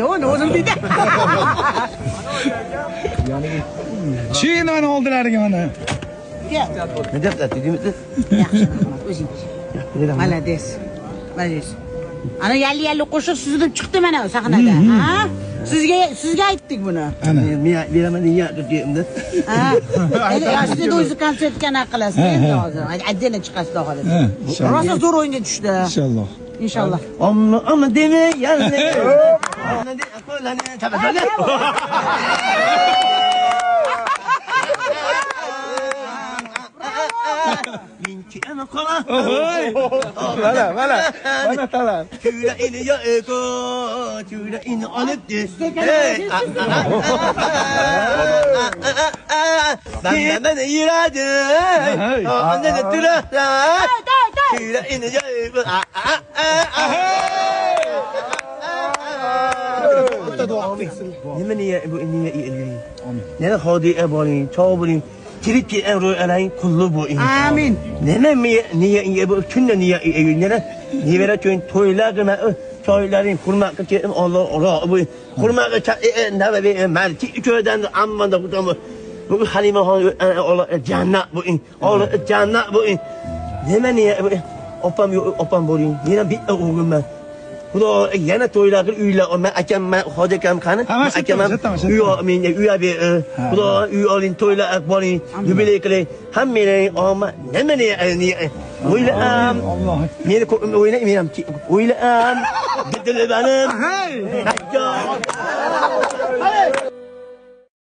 Yo'q, o'zim deydi. Chiqin mana oldilariga mana. Ne depler dediğimiz? Yaxshi, o'zing. Malades. Malades. Ana yalli qo'shiq suzilib chiqdi mana sahnada. Ha? Sizga aytdik buni. Ana. Miya beraman ya dediğimde. Ha. Endi o'zi konsertga qilasiz endi hozir. Отдельно chiqasiz xohlasiz. Rosa zo'r o'yinga tushdi. Inshaalloh. İnşallah. Amma deme yanne. Amma de akolane tabasale. Minki ana kola. Mana talar. Tüyla ini ya eko, tüyla ini alıp des. Ben iradım. Anne de tüyla. Tüyla ini ya eko. Niye bu niye iyi? Ne hadi ebalin, çabalin. Trip ki en ro'alayın kullu bu. Amin. Niye bu tünne niye niye veren tün toylarına toyların kurmak için Allah bu kurmak için ne be merti köyden amma da bu Halime Allah cennet bu Allah cennet bu niye opam borin yine bir oğlum ben bu da yine toylar üyle ama akem hodekam kanı akem üye bir bu da üye alın toylar borin jubilekle hem bile ama niye Uylam. Niye oynayayım ki? Uylam. Gidelim benim. Hey.